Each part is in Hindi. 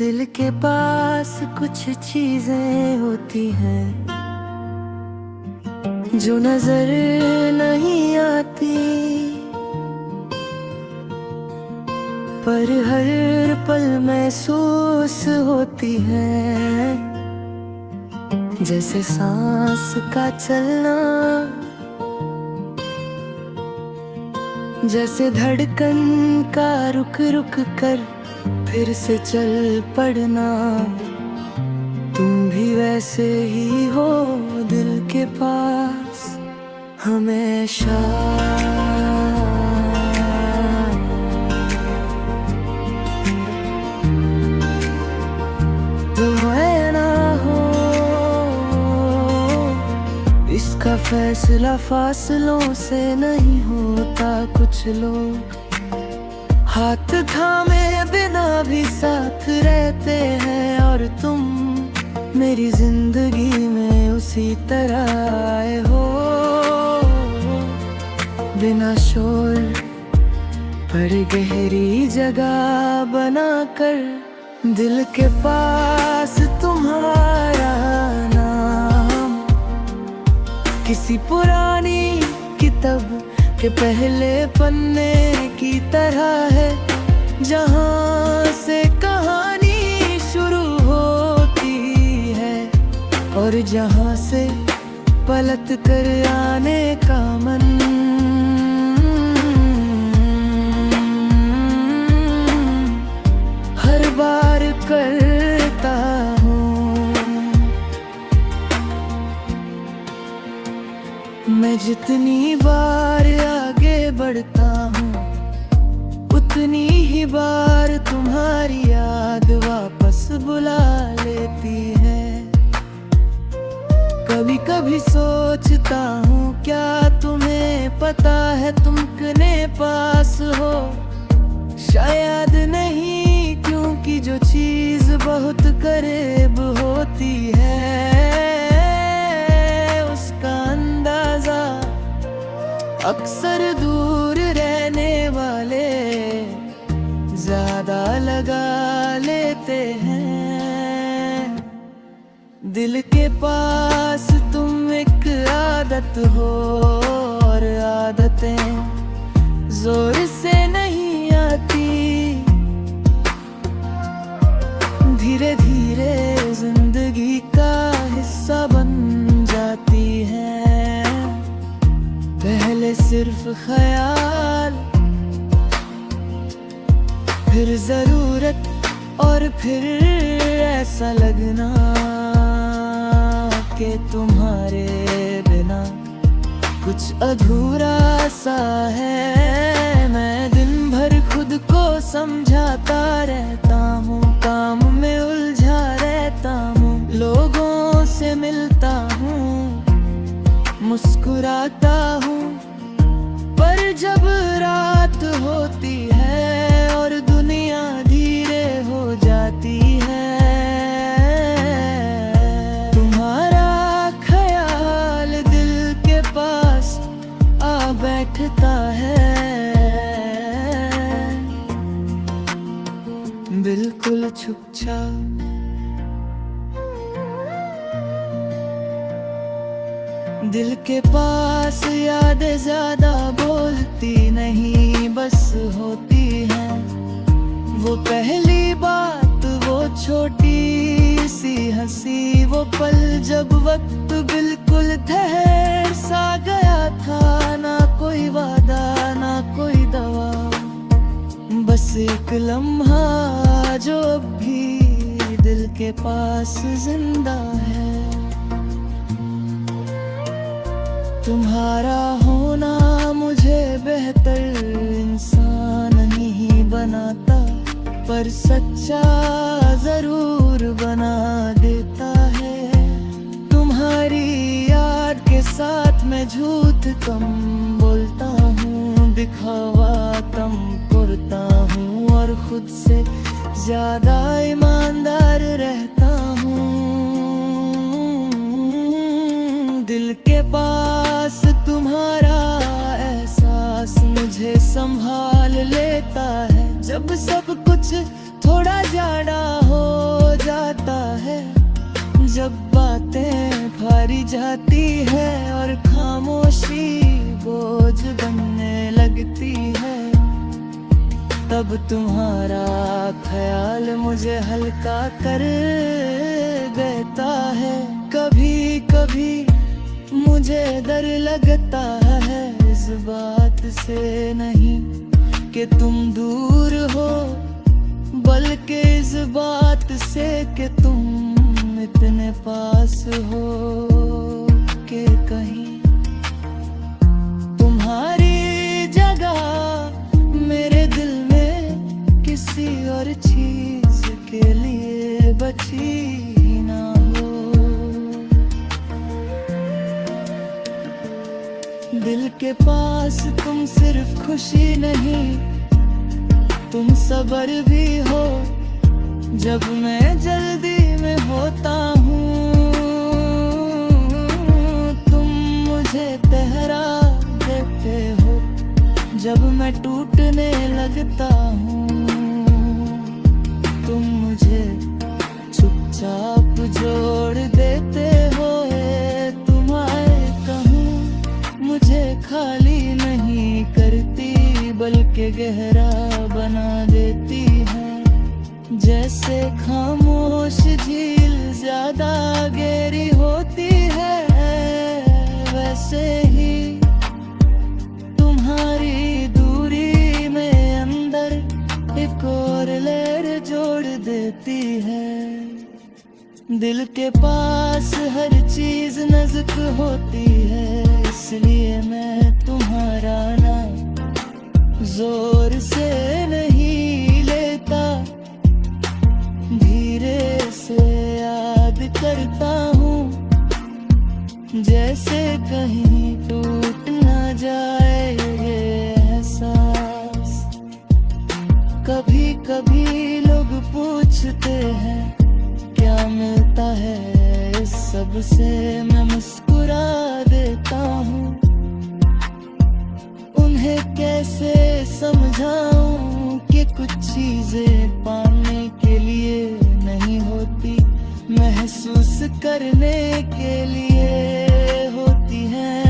दिल के पास कुछ चीजें होती हैं जो नजर नहीं आती, पर हर पल महसूस होती हैं, जैसे सांस का चलना, जैसे धड़कन का रुक रुक कर फिर से चल पड़ना। तुम भी वैसे ही हो दिल के पास हमेशा। तो है ना हो इसका फैसला फासलों से नहीं होता। कुछ लोग हाथ थामे बिना भी साथ रहते हैं, और तुम मेरी जिंदगी में उसी तरह आए हो, बिना शोर पर गहरी जगह बनाकर। दिल के पास तुम्हारा नाम किसी पुरानी किताब के पहले पन्ने की तरह है, जहाँ से कहानी शुरू होती है और जहाँ से पलट कर आने का मन। हर बार करता हूँ मैं, जितनी बार आगे बढ़ता हूँ उतनी ही बार तुम्हारी याद वापस बुला लेती है। कभी कभी सोचता हूँ क्या तुम्हें पता है तुम कितने पास हो। शायद नहीं, क्योंकि जो चीज बहुत करीब होती है उसका अंदाजा अक्सर दूर रहने वाले ज्यादा लगा लेते हैं। दिल के पास तुम एक आदत हो, और आदतें जोर से नहीं आती, धीरे धीरे जिंदगी का हिस्सा बन जाती है। पहले सिर्फ ख्याल, फिर जरूरत, और फिर ऐसा लगना कि तुम्हारे बिना कुछ अधूरा सा है। मैं दिन भर खुद को समझाता रहता हूँ, काम में उलझा रहता हूँ, लोगों से मिलता हूँ, मुस्कुराता हूँ, पर जब रात होती है और दुनिया धीरे हो जाती है, तुम्हारा ख्याल दिल के पास आ बैठता है, बिल्कुल चुपचाप। दिल के पास यादें ज्यादा बोलती नहीं, बस होती हैं वो पहली बात, वो छोटी सी हंसी, वो पल जब वक्त बिल्कुल ठहर सा गया था। ना कोई वादा, ना कोई दवा, बस एक लम्हा जो अब भी दिल के पास जिंदा है। तुम्हारा होना मुझे बेहतर इंसान नहीं बनाता, पर सच्चा जरूर बना देता है। तुम्हारी याद के साथ मैं झूठ कम बोलता हूँ, दिखावा कम करता हूँ, और खुद से ज्यादा ईमानदार रहता हूँ। दिल के पास तुम्हारा एहसास मुझे संभाल लेता है, जब सब कुछ थोड़ा जाड़ा हो जाता है जब बातें भारी जाती है और खामोशी बोझ बनने लगती है। तब तुम्हारा ख्याल मुझे हल्का कर देता है। कभी कभी मुझे डर लगता है इस बात से नहीं कि तुम दूर हो, बल्कि इस बात से कि तुम इतने पास हो कि कहीं तुम्हारी जगह मेरे दिल में किसी और चीज के लिए बची ना हो। दिल के पास तुम सिर्फ खुशी नहीं, तुम सब्र भी हो। जब मैं जल्दी में होता हूँ तुम मुझे ठहरा देते हो। जब मैं टूटने लगता हूँ तुम मुझे चुपचाप जोड़ देते हो। तुम्हारे कहूँ मुझे खाली नहीं करती, बल्कि गहरा बना देती है। जैसे खामोश झील ज्यादा गहरी होती है, वैसे ही तुम्हारी दूरी में अंदर एक और लहर जोड़ देती है। दिल के पास हर चीज नज़क होती है, इसलिए मैं तुम्हारा नाम जोर से नहीं लेता, धीरे से याद करता हूँ। जैसे कहीं टूट न जाए ये एहसास। कभी कभी लोग पूछते हैं क्या मिलता है इस सब से, मैं मुस्कुरा देता हूँ। उन्हें कैसे समझाऊं कि कुछ चीजें पाने के लिए नहीं होती, महसूस करने के लिए होती हैं।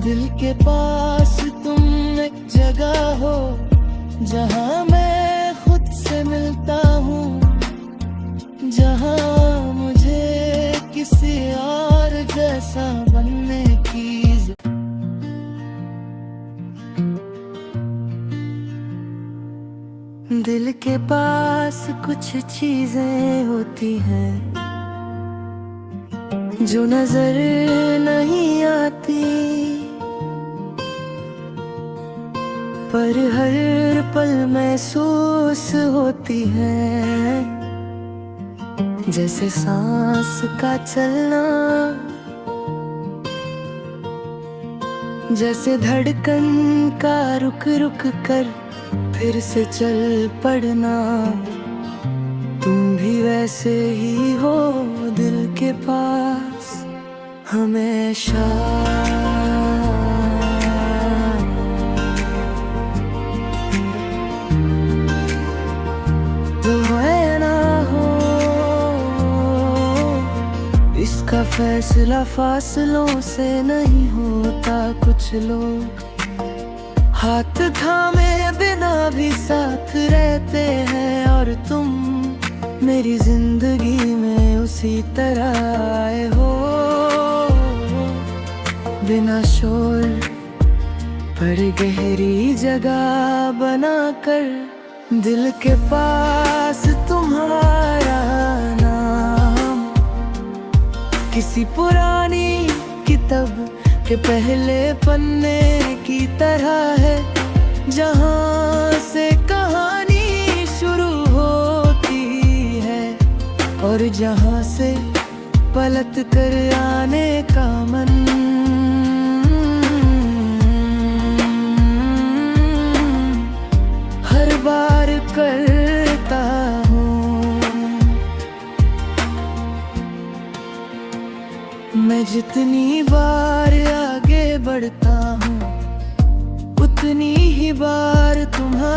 दिल के पास तुम एक जगह हो जहां मैं खुद से मिलता हूँ, जहां मुझे किसी और जैसा बनने की दिल के पास कुछ चीजें होती हैं जो नजर नहीं आती, पर हर पल महसूस होती हैं। जैसे सांस का चलना, जैसे धड़कन का रुक रुक कर फिर से चल पड़ना। तुम भी वैसे ही हो दिल के पास हमेशा। तो है ना हो इसका फैसला फासलों से नहीं होता। कुछ लोग हाथ थामे बिना भी साथ रहते हैं, और तुम मेरी जिंदगी में उसी तरह आए हो। बिना शोर पर गहरी जगह बनाकर दिल के पास तुम्हारा नाम किसी पुरानी किताब के पहले पन्ने की तरह है, जहाँ से कहानी शुरू होती है और जहाँ से पलट कर आने का मन। हर बार करता हूँ मैं, जितनी बार आगे बढ़ता हूँ उतनी ही बार तुम्हारा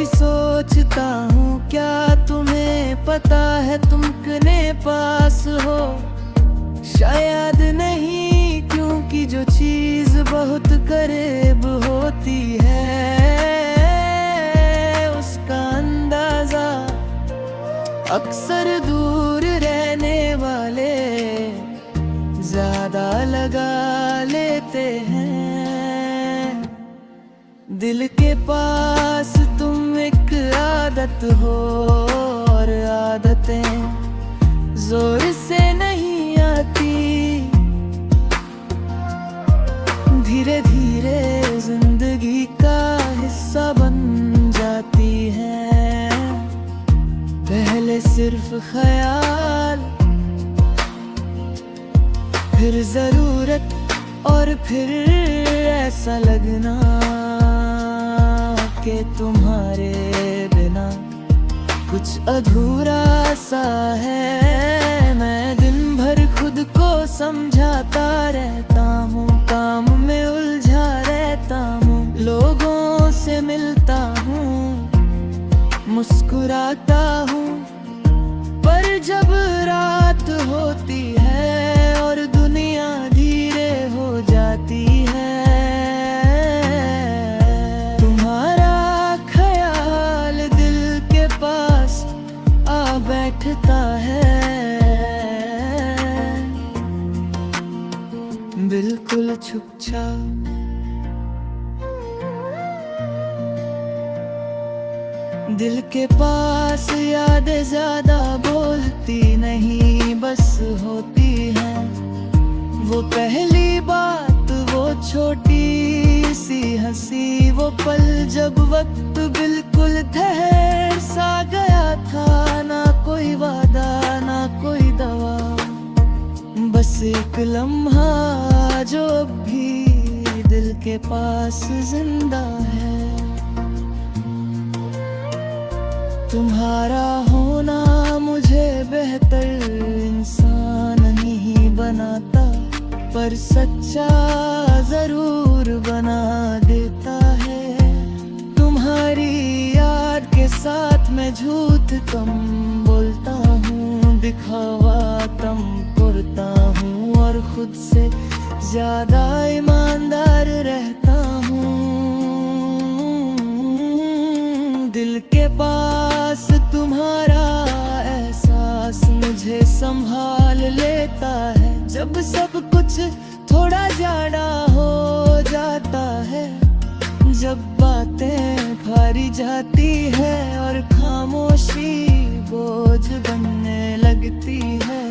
सोचता हूँ क्या तुम्हें पता है तुम कितने पास हो। शायद नहीं, क्योंकि जो चीज बहुत करीब होती है उसका अंदाजा अक्सर दूर रहने वाले ज्यादा लगा लेते हैं। दिल के पास तुम एक आदत हो और आदतें जोर से नहीं आती, धीरे धीरे जिंदगी का हिस्सा बन जाती है। पहले सिर्फ ख्याल, फिर जरूरत और फिर ऐसा लगना कि तुम्हारे बिना कुछ अधूरा सा है। मैं दिन भर खुद को समझाता रहता हूँ, काम में उलझा रहता हूँ, लोगों से मिलता हूँ, मुस्कुराता हूँ, पर जब रात होती है और दुनिया धीरे हो जाती है, तुम्हारा ख्याल दिल के पास आ बैठता है, बिल्कुल चुपचाप। दिल के पास यादें ज्यादा बोलती नहीं, बस होती हैं। वो पहली बात, वो छोटी सी हंसी, वो पल जब वक्त बिल्कुल ठहर सा गया था। ना कोई वादा, ना कोई दवा, बस एक लम्हा जो अब भी दिल के पास जिंदा है। तुम्हारा होना मुझे बेहतर इंसान नहीं बनाता, पर सच्चा जरूर बना देता है। तुम्हारी याद के साथ मैं झूठ कम बोलता हूँ, दिखावा कम करता हूँ और खुद से ज्यादा ईमानदार रहता हूँ। दिल के पास तुम्हारा एहसास मुझे संभाल लेता है। जब सब कुछ थोड़ा ज्यादा हो जाता है, जब बातें भारी जाती है और खामोशी बोझ बनने लगती है,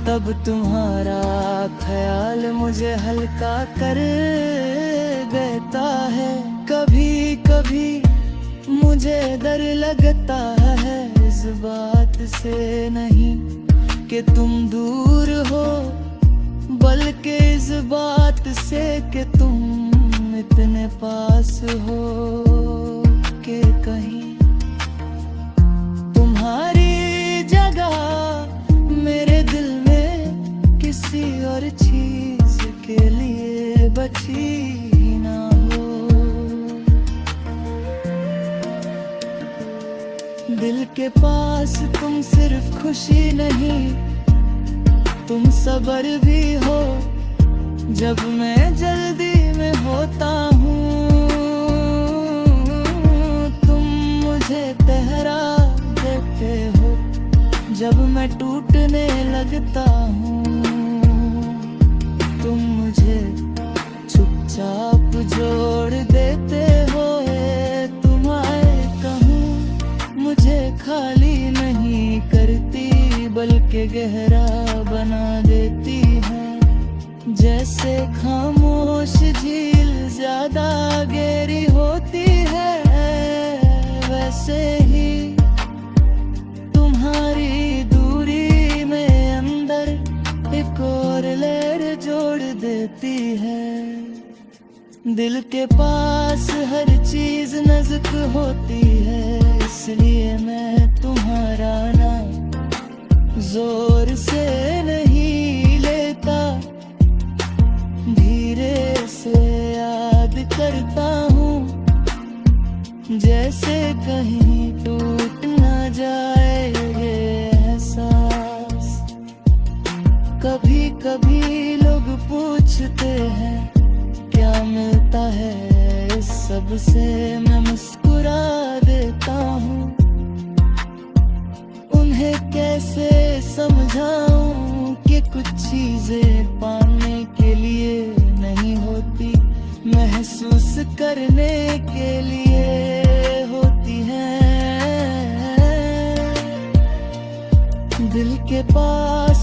तब तुम्हारा ख्याल मुझे हल्का कर देता है। कभी कभी मुझे डर लगता है इस बात से नहीं कि तुम दूर हो, बल्कि इस बात से कि तुम इतने पास हो कि कहीं तुम्हारी जगह मेरे दिल में किसी और चीज के लिए बची ना हो। दिल के पास तुम सिर्फ खुशी नहीं, तुम सब्र भी हो। जब मैं जल्दी में होता हूँ, तुम मुझे ठहरा देते हो। जब मैं टूटने लगता हूँ, तुम मुझे चुपचाप जोड़ देते हो। तुम्हारे कहूँ मुझे खाली नहीं करती, बल्कि गहरा बना देती है। जैसे खामोश झील ज्यादा गहरी होती है, वैसे ही तुम्हारी दूरी में अंदर एक और लहर जोड़ देती है। दिल के पास हर चीज नज़्क होती है, इसलिए मैं तुम्हारा नाम जोर से नहीं लेता, धीरे से याद करता हूँ। जैसे कहीं टूट न जाए ये एहसास। कभी कभी लोग पूछते हैं क्या मिलता है इस सब से, मैं मुस्कुरा देता हूँ। उन्हें कैसे समझाऊं कि कुछ चीजें पाने के लिए नहीं होती, महसूस करने के लिए होती हैं। दिल के पास